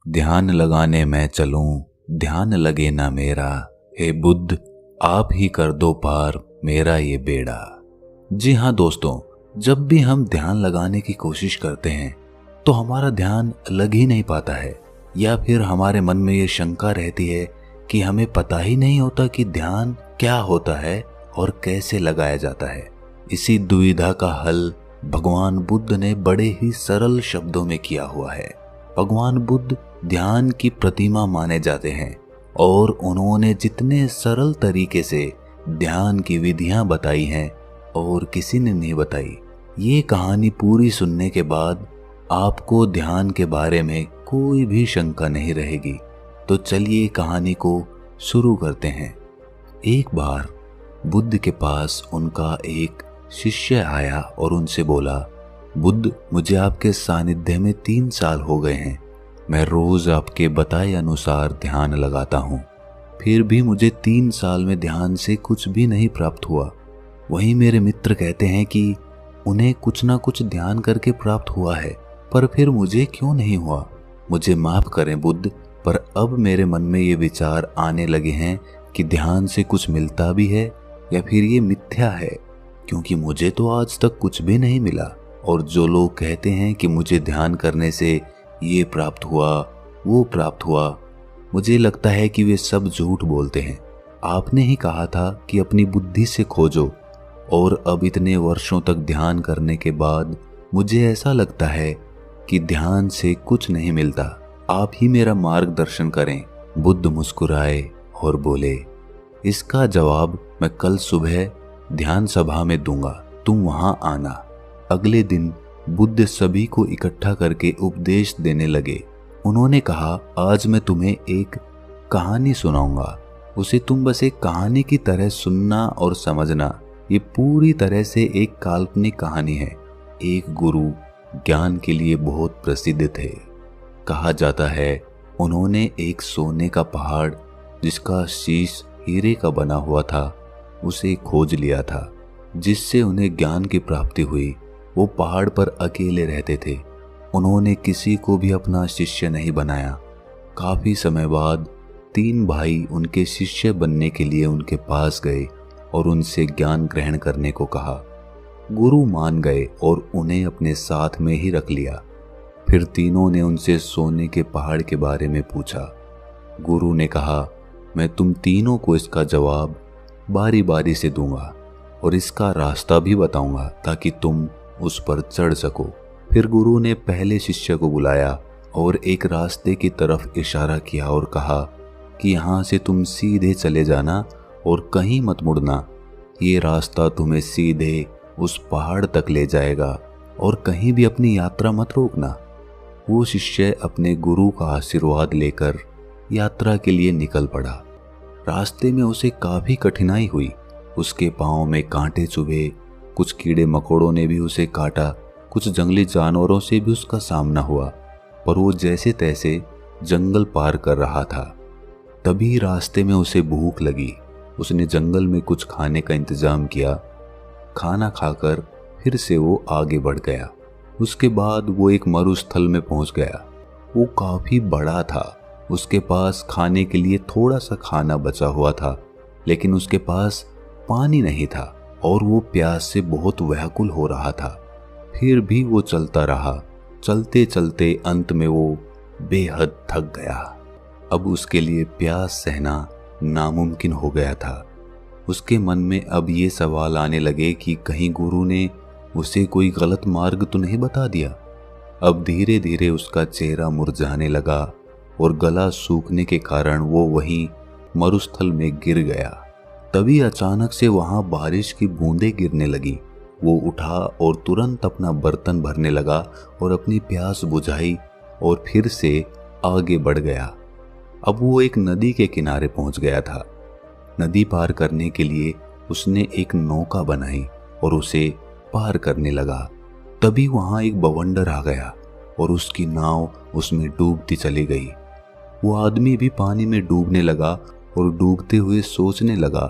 ध्यान लगाने मैं चलूं, ध्यान लगे ना मेरा। हे बुद्ध, आप ही कर दो पार मेरा ये बेड़ा। जी हाँ दोस्तों, जब भी हम ध्यान लगाने की कोशिश करते हैं तो हमारा ध्यान लग ही नहीं पाता है, या फिर हमारे मन में ये शंका रहती है कि हमें पता ही नहीं होता कि ध्यान क्या होता है और कैसे लगाया जाता है। इसी दुविधा का हल भगवान बुद्ध ने बड़े ही सरल शब्दों में किया हुआ है। भगवान बुद्ध ध्यान की प्रतिमा माने जाते हैं और उन्होंने जितने सरल तरीके से ध्यान की विधियां बताई हैं और किसी ने नहीं बताई। ये कहानी पूरी सुनने के बाद आपको ध्यान के बारे में कोई भी शंका नहीं रहेगी। तो चलिए कहानी को शुरू करते हैं। एक बार बुद्ध के पास उनका एक शिष्य आया और उनसे बोला, बुद्ध, मुझे आपके सानिध्य में 3 साल हो गए हैं। मैं रोज आपके बताए अनुसार ध्यान लगाता हूँ, फिर भी मुझे 3 साल में ध्यान से कुछ भी नहीं प्राप्त हुआ। वहीं मेरे मित्र कहते हैं कि उन्हें कुछ ना कुछ ध्यान करके प्राप्त हुआ है, पर फिर मुझे क्यों नहीं हुआ। मुझे माफ करें बुद्ध, पर अब मेरे मन में ये विचार आने लगे हैं कि ध्यान से कुछ मिलता भी है या फिर ये मिथ्या है, क्योंकि मुझे तो आज तक कुछ भी नहीं मिला। और जो लोग कहते हैं कि मुझे ध्यान करने से ये प्राप्त हुआ, वो प्राप्त हुआ, मुझे लगता है कि वे सब झूठ बोलते हैं। आपने ही कहा था कि अपनी बुद्धि से खोजो, और अब इतने वर्षों तक ध्यान करने के बाद मुझे ऐसा लगता है कि ध्यान से कुछ नहीं मिलता। आप ही मेरा मार्गदर्शन करें। बुद्ध मुस्कुराए और बोले, इसका जवाब मैं कल सुबह ध्यान सभा में दूंगा, तुम वहां आना। अगले दिन बुद्ध सभी को इकट्ठा करके उपदेश देने लगे। उन्होंने कहा, आज मैं तुम्हें एक कहानी सुनाऊंगा। उसे तुम बस एक कहानी की तरह सुनना और समझना। ये पूरी तरह से एक काल्पनिक कहानी है। एक गुरु ज्ञान के लिए बहुत प्रसिद्ध थे। कहा जाता है उन्होंने एक सोने का पहाड़ जिसका शीश हीरे का बना हुआ था उसे खोज लिया था, जिससे उन्हें ज्ञान की प्राप्ति हुई। वो पहाड़ पर अकेले रहते थे। उन्होंने किसी को भी अपना शिष्य नहीं बनाया। काफी समय बाद 3 भाई उनके शिष्य बनने के लिए उनके पास गए और उनसे ज्ञान ग्रहण करने को कहा। गुरु मान गए और उन्हें अपने साथ में ही रख लिया। फिर तीनों ने उनसे सोने के पहाड़ के बारे में पूछा। गुरु ने कहा, मैं तुम तीनों को इसका जवाब बारी बारी से दूंगा और इसका रास्ता भी बताऊंगा ताकि तुम उस पर चढ़ सको। फिर गुरु ने पहले शिष्य को बुलाया और एक रास्ते की तरफ इशारा किया और कहा कि यहाँ से तुम सीधे चले जाना और कहीं मत मुड़ना। ये रास्ता तुम्हें सीधे उस पहाड़ तक ले जाएगा और कहीं भी अपनी यात्रा मत रोकना। वो शिष्य अपने गुरु का आशीर्वाद लेकर यात्रा के लिए निकल पड़ा। रास्ते में उसे काफी कठिनाई हुई। उसके पांव में कांटे चुभे, कुछ कीड़े मकोड़ों ने भी उसे काटा, कुछ जंगली जानवरों से भी उसका सामना हुआ, पर वो जैसे तैसे जंगल पार कर रहा था। तभी रास्ते में उसे भूख लगी। उसने जंगल में कुछ खाने का इंतजाम किया। खाना खाकर फिर से वो आगे बढ़ गया। उसके बाद वो एक मरुस्थल में पहुंच गया। वो काफी बड़ा था। उसके पास खाने के लिए थोड़ा सा खाना बचा हुआ था, लेकिन उसके पास पानी नहीं था और वो प्यास से बहुत व्याकुल हो रहा था। फिर भी वो चलता रहा। चलते चलते अंत में वो बेहद थक गया। अब उसके लिए प्यास सहना नामुमकिन हो गया था। उसके मन में अब ये सवाल आने लगे कि कहीं गुरु ने उसे कोई गलत मार्ग तो नहीं बता दिया। अब धीरे धीरे उसका चेहरा मुरझाने लगा और गला सूखने के कारण वो वहीं मरुस्थल में गिर गया। तभी अचानक से वहां बारिश की बूंदें गिरने लगी। वो उठा और तुरंत अपना बर्तन भरने लगा और अपनी प्यास बुझाई और फिर से आगे बढ़ गया। अब वो एक नदी के किनारे पहुंच गया था। नदी पार करने के लिए उसने एक नौका बनाई और उसे पार करने लगा। तभी वहां एक बवंडर आ गया और उसकी नाव उसमें डूबती चली गई। वो आदमी भी पानी में डूबने लगा और डूबते हुए सोचने लगा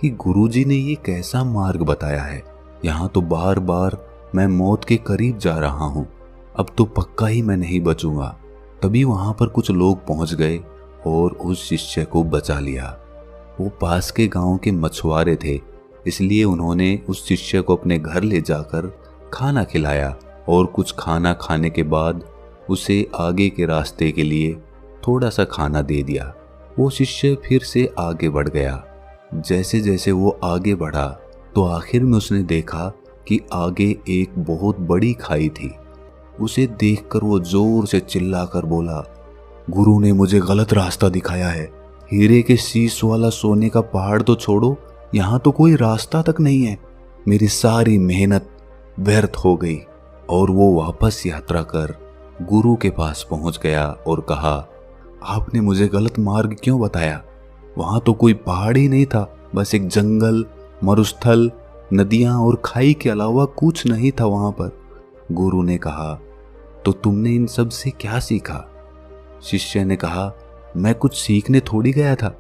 कि गुरुजी ने ये कैसा मार्ग बताया है। यहाँ तो बार बार मैं मौत के करीब जा रहा हूँ। अब तो पक्का ही मैं नहीं बचूंगा। तभी वहां पर कुछ लोग पहुंच गए और उस शिष्य को बचा लिया। वो पास के गांव के मछुआरे थे, इसलिए उन्होंने उस शिष्य को अपने घर ले जाकर खाना खिलाया और कुछ खाना खाने के बाद उसे आगे के रास्ते के लिए थोड़ा सा खाना दे दिया। वो शिष्य फिर से आगे बढ़ गया। जैसे जैसे वो आगे बढ़ा तो आखिर में उसने देखा कि आगे एक बहुत बड़ी खाई थी। उसे देखकर वो जोर से चिल्लाकर बोला, गुरु ने मुझे गलत रास्ता दिखाया है। हीरे के शीश वाला सोने का पहाड़ तो छोड़ो, यहाँ तो कोई रास्ता तक नहीं है। मेरी सारी मेहनत व्यर्थ हो गई। और वो वापस यात्रा कर गुरु के पास पहुंच गया और कहा, आपने मुझे गलत मार्ग क्यों बताया? वहां तो कोई पहाड़ ही नहीं था, बस एक जंगल, मरुस्थल, नदियां और खाई के अलावा कुछ नहीं था वहां पर। गुरु ने कहा, तो तुमने इन सब से क्या सीखा? शिष्य ने कहा, मैं कुछ सीखने थोड़ी गया था,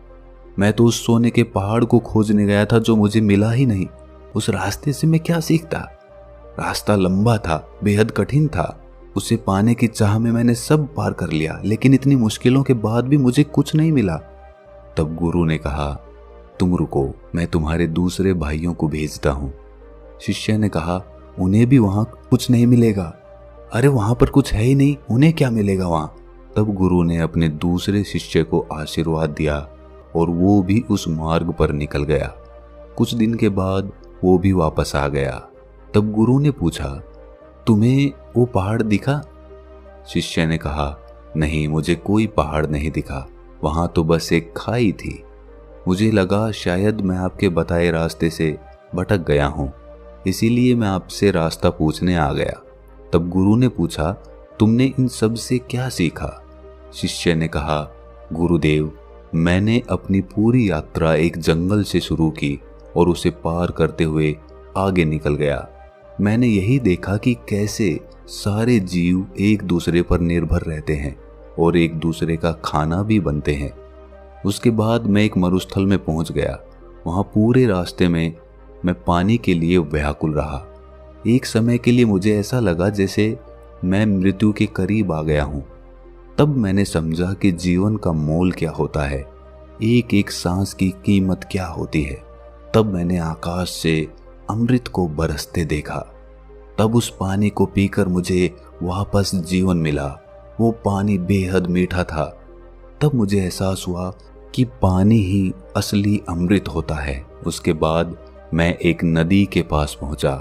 मैं तो उस सोने के पहाड़ को खोजने गया था जो मुझे मिला ही नहीं। उस रास्ते से मैं क्या सीखता? रास्ता लंबा था, बेहद कठिन था। उसे पाने की चाह में मैंने सब पार कर लिया, लेकिन इतनी मुश्किलों के बाद भी मुझे कुछ नहीं मिला। तब गुरु ने कहा, तुम रुको, मैं तुम्हारे दूसरे भाइयों को भेजता हूं। शिष्य ने कहा, उन्हें भी वहां कुछ नहीं मिलेगा। अरे वहां पर कुछ है ही नहीं, उन्हें क्या मिलेगा वहां? तब गुरु ने अपने दूसरे शिष्य को आशीर्वाद दिया और वो भी उस मार्ग पर निकल गया। कुछ दिन के बाद वो भी वापस आ गया। तब गुरु ने पूछा, तुम्हें वो पहाड़ दिखा? शिष्य ने कहा, नहीं, मुझे कोई पहाड़ नहीं दिखा, वहां तो बस एक खाई थी। मुझे लगा शायद मैं आपके बताए रास्ते से भटक गया हूं, इसीलिए मैं आपसे रास्ता पूछने आ गया। तब गुरु ने पूछा, तुमने इन सब से क्या सीखा? शिष्य ने कहा, गुरुदेव, मैंने अपनी पूरी यात्रा एक जंगल से शुरू की और उसे पार करते हुए आगे निकल गया। मैंने यही देखा कि कैसे सारे जीव एक दूसरे पर निर्भर रहते हैं और एक दूसरे का खाना भी बनते हैं। उसके बाद मैं एक मरुस्थल में पहुंच गया। वहां पूरे रास्ते में मैं पानी के लिए व्याकुल रहा। एक समय के लिए मुझे ऐसा लगा जैसे मैं मृत्यु के करीब आ गया हूं। तब मैंने समझा कि जीवन का मोल क्या होता है, एक एक सांस की कीमत क्या होती है। तब मैंने आकाश से अमृत को बरसते देखा। तब उस पानी को पीकर मुझे वापस जीवन मिला। वो पानी बेहद मीठा था। तब मुझे एहसास हुआ कि पानी ही असली अमृत होता है। उसके बाद मैं एक नदी के पास पहुंचा।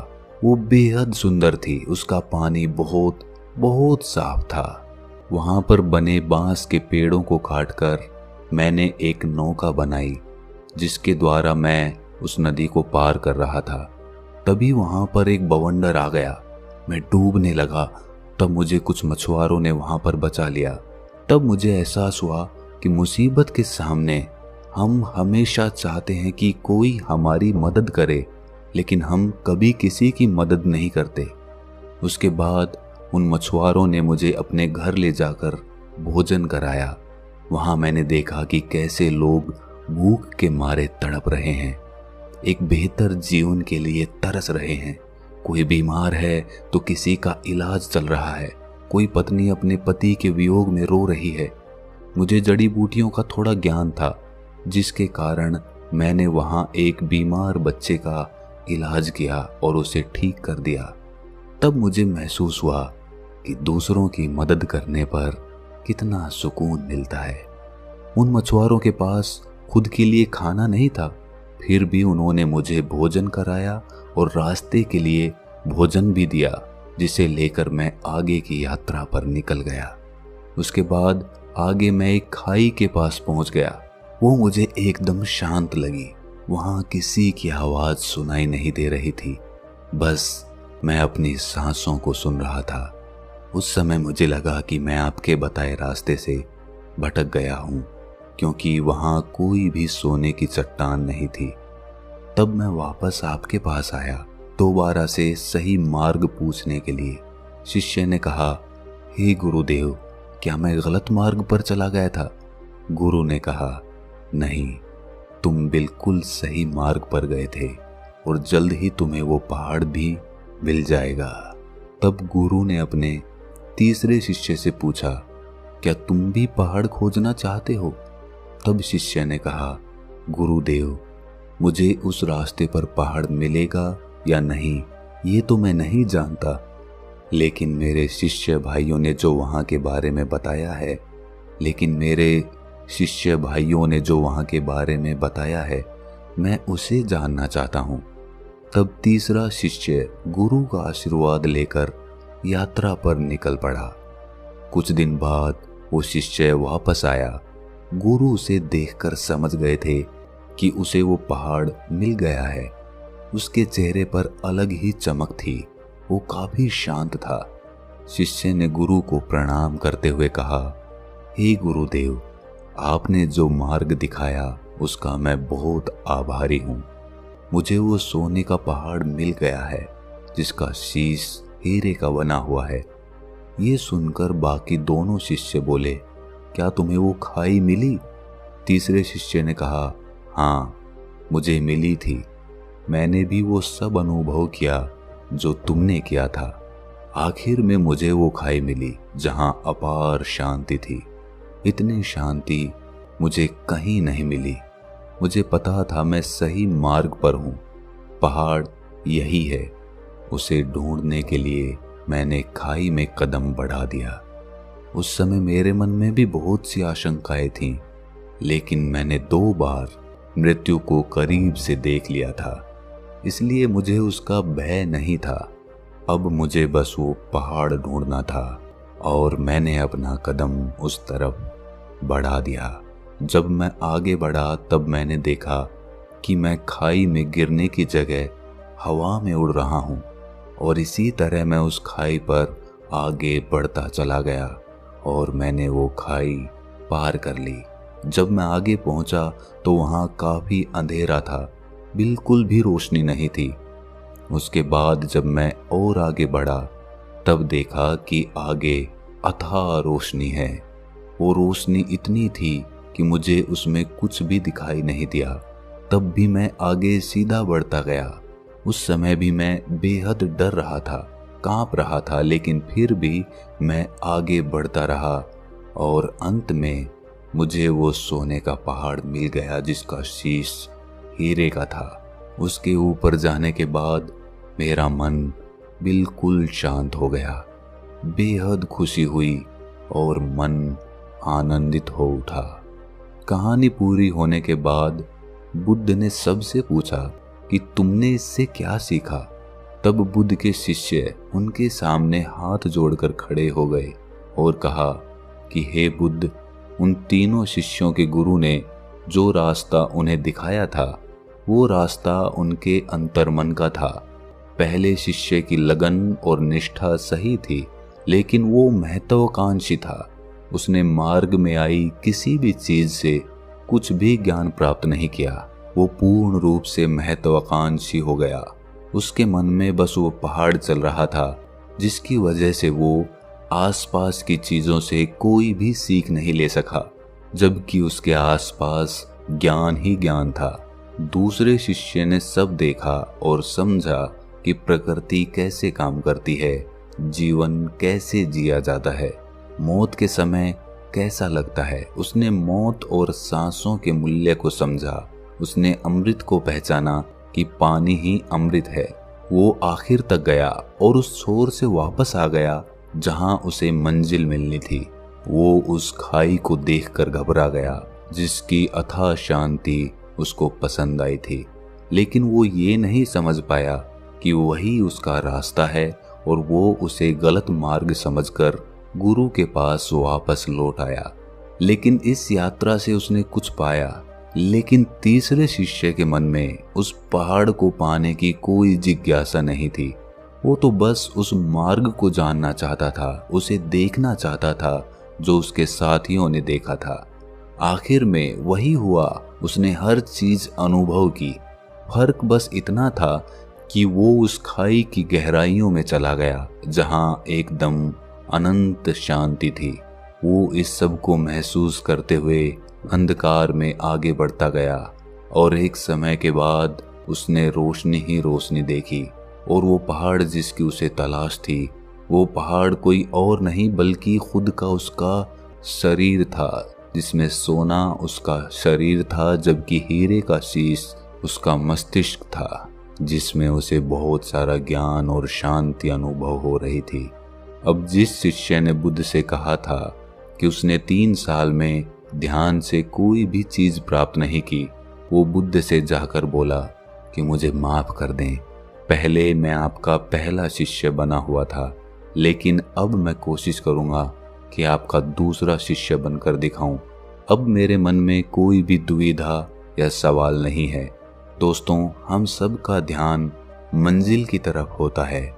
वो बेहद सुंदर थी। उसका पानी बहुत बहुत साफ था। वहां पर बने बांस के पेड़ों को काटकर मैंने एक नौका बनाई, जिसके द्वारा मैं उस नदी को पार कर रहा था। तभी वहां पर एक बवंडर आ गया। मैं डूबने लगा। तब मुझे कुछ मछुआरों ने वहां पर बचा लिया। तब मुझे एहसास हुआ कि मुसीबत के सामने हम हमेशा चाहते हैं कि कोई हमारी मदद करे, लेकिन हम कभी किसी की मदद नहीं करते। उसके बाद उन मछुआरों ने मुझे अपने घर ले जाकर भोजन कराया। वहां मैंने देखा कि कैसे लोग भूख के मारे तड़प रहे हैं, एक बेहतर जीवन के लिए तरस रहे हैं। कोई बीमार है तो किसी का इलाज चल रहा है। कोई पत्नी अपने पति के वियोग में रो रही है। मुझे जड़ी बूटियों का थोड़ा ज्ञान था, जिसके कारण मैंने वहां एक बीमार बच्चे का इलाज किया और उसे ठीक कर दिया। तब मुझे महसूस हुआ कि दूसरों की मदद करने पर कितना सुकून मिलता है। उन मछुआरों के पास खुद के लिए खाना नहीं था, फिर भी उन्होंने मुझे भोजन कराया और रास्ते के लिए भोजन भी दिया, जिसे लेकर मैं आगे की यात्रा पर निकल गया। उसके बाद आगे मैं एक खाई के पास पहुंच गया। वो मुझे एकदम शांत लगी। वहां किसी की आवाज सुनाई नहीं दे रही थी, बस मैं अपनी सांसों को सुन रहा था। उस समय मुझे लगा कि मैं आपके बताए रास्ते से भटक गया हूं, क्योंकि वहां कोई भी सोने की चट्टान नहीं थी। तब मैं वापस आपके पास आया, दोबारा से सही मार्ग पूछने के लिए। शिष्य ने कहा, हे गुरुदेव, क्या मैं गलत मार्ग पर चला गया था? गुरु ने कहा, नहीं, तुम बिल्कुल सही मार्ग पर गए थे और जल्द ही तुम्हें वो पहाड़ भी मिल जाएगा। तब गुरु ने अपने तीसरे शिष्य से पूछा, क्या तुम भी पहाड़ खोजना चाहते हो? तब शिष्य ने कहा, गुरुदेव, मुझे उस रास्ते पर पहाड़ मिलेगा या नहीं ये तो मैं नहीं जानता, लेकिन मेरे शिष्य भाइयों ने जो वहाँ के बारे में बताया है मैं उसे जानना चाहता हूँ। तब तीसरा शिष्य गुरु का आशीर्वाद लेकर यात्रा पर निकल पड़ा। कुछ दिन बाद वो शिष्य वापस आया। गुरु उसे देखकर समझ गए थे कि उसे वो पहाड़ मिल गया है। उसके चेहरे पर अलग ही चमक थी, वो काफी शांत था। शिष्य ने गुरु को प्रणाम करते हुए कहा, हे गुरुदेव, आपने जो मार्ग दिखाया उसका मैं बहुत आभारी हूँ। मुझे वो सोने का पहाड़ मिल गया है जिसका शीश हीरे का बना हुआ है। ये सुनकर बाकी दोनों शिष्य बोले, क्या तुम्हें वो खाई मिली? तीसरे शिष्य ने कहा, हाँ, मुझे मिली थी। मैंने भी वो सब अनुभव किया जो तुमने किया था। आखिर में मुझे वो खाई मिली जहां अपार शांति थी। इतनी शांति मुझे कहीं नहीं मिली। मुझे पता था मैं सही मार्ग पर हूँ। पहाड़ यही है। उसे ढूंढने के लिए मैंने खाई में कदम बढ़ा दिया। उस समय मेरे मन में भी बहुत सी आशंकाएं थीं, लेकिन मैंने 2 बार मृत्यु को करीब से देख लिया था, इसलिए मुझे उसका भय नहीं था। अब मुझे बस वो पहाड़ ढूंढना था और मैंने अपना कदम उस तरफ बढ़ा दिया। जब मैं आगे बढ़ा तब मैंने देखा कि मैं खाई में गिरने की जगह हवा में उड़ रहा हूँ और इसी तरह मैं उस खाई पर आगे बढ़ता चला गया और मैंने वो खाई पार कर ली। जब मैं आगे पहुंचा तो वहाँ काफी अंधेरा था, बिल्कुल भी रोशनी नहीं थी। उसके बाद जब मैं और आगे बढ़ा तब देखा कि आगे अथाह रोशनी है। वो रोशनी इतनी थी कि मुझे उसमें कुछ भी दिखाई नहीं दिया। तब भी मैं आगे सीधा बढ़ता गया। उस समय भी मैं बेहद डर रहा था, कांप रहा था, लेकिन फिर भी मैं आगे बढ़ता रहा और अंत में मुझे वो सोने का पहाड़ मिल गया जिसका शीश हीरे का था। उसके ऊपर जाने के बाद मेरा मन बिल्कुल शांत हो गया। बेहद खुशी हुई और मन आनंदित हो उठा। कहानी पूरी होने के बाद बुद्ध ने सबसे पूछा कि तुमने इससे क्या सीखा? तब बुद्ध के शिष्य उनके सामने हाथ जोड़कर खड़े हो गए और कहा कि हे बुद्ध, उन तीनों शिष्यों के गुरु ने जो रास्ता उन्हें दिखाया था वो रास्ता उनके अंतर्मन का था। पहले शिष्य की लगन और निष्ठा सही थी, लेकिन वो महत्वाकांक्षी था। उसने मार्ग में आई किसी भी चीज से कुछ भी ज्ञान प्राप्त नहीं किया। वो पूर्ण रूप से महत्वाकांक्षी हो गया। उसके मन में बस वो पहाड़ चल रहा था, जिसकी वजह से वो आसपास की चीजों से कोई भी सीख नहीं ले सका, जबकि उसके आसपास ज्ञान ही ज्ञान था। दूसरे शिष्य ने सब देखा और समझा कि प्रकृति कैसे काम करती है, जीवन कैसे जिया जाता है, मौत के समय कैसा लगता है। उसने मौत और सांसों के मूल्य को समझा। उसने अमृत को पहचाना कि पानी ही अमृत है। वो आखिर तक गया और उस छोर से वापस आ गया जहां उसे मंजिल मिलनी थी। वो उस खाई को देखकर घबरा गया जिसकी अथाह शांति उसको पसंद आई थी, लेकिन वो ये नहीं समझ पाया कि वही उसका रास्ता है और वो उसे गलत मार्ग समझकर गुरु के पास वापस लौट आया। लेकिन इस यात्रा से उसने कुछ पाया, लेकिन तीसरे शिष्य के मन में उस पहाड़ को पाने की कोई जिज्ञासा नहीं थी। वो तो बस उस मार्ग को जानना चाहता था, उसे देखना चाहता था जो उसके साथियों ने देखा था। आखिर में वही हुआ, उसने हर चीज अनुभव की। फर्क बस इतना था कि वो उस खाई की गहराइयों में चला गया जहां एकदम अनंत शांति थी। वो इस सब को महसूस करते हुए अंधकार में आगे बढ़ता गया और एक समय के बाद उसने रोशनी ही रोशनी देखी। और वो पहाड़ जिसकी उसे तलाश थी, वो पहाड़ कोई और नहीं बल्कि खुद का उसका शरीर था जिसमें सोना उसका शरीर था, जबकि हीरे का शीश उसका मस्तिष्क था, जिसमें उसे बहुत सारा ज्ञान और शांति अनुभव हो रही थी। अब जिस शिष्य ने बुद्ध से कहा था कि उसने 3 साल में ध्यान से कोई भी चीज प्राप्त नहीं की, वो बुद्ध से जाकर बोला कि मुझे माफ कर दें, पहले मैं आपका पहला शिष्य बना हुआ था, लेकिन अब मैं कोशिश करूंगा कि आपका दूसरा शिष्य बनकर दिखाऊं। अब मेरे मन में कोई भी दुविधा या सवाल नहीं है। दोस्तों, हम सब का ध्यान मंजिल की तरफ होता है,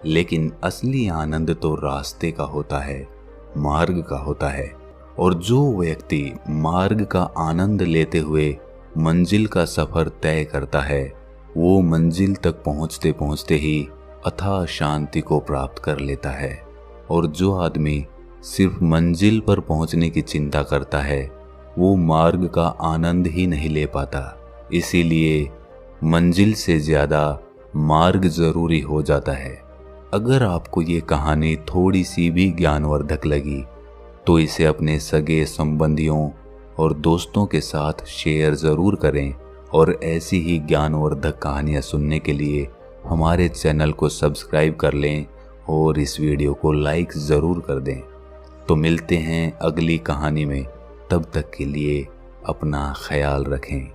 लेकिन असली आनंद तो रास्ते का होता है, मार्ग का होता है। और जो व्यक्ति मार्ग का आनंद लेते हुए मंजिल का सफर तय करता है, वो मंजिल तक पहुंचते पहुंचते ही अथाह शांति को प्राप्त कर लेता है। और जो आदमी सिर्फ मंजिल पर पहुंचने की चिंता करता है, वो मार्ग का आनंद ही नहीं ले पाता। इसीलिए मंजिल से ज्यादा मार्ग जरूरी हो जाता है। अगर आपको ये कहानी थोड़ी सी भी ज्ञानवर्धक लगी तो इसे अपने सगे संबंधियों और दोस्तों के साथ शेयर जरूर करें, और ऐसी ही ज्ञानवर्धक कहानियां सुनने के लिए हमारे चैनल को सब्सक्राइब कर लें और इस वीडियो को लाइक ज़रूर कर दें। तो मिलते हैं अगली कहानी में, तब तक के लिए अपना ख्याल रखें।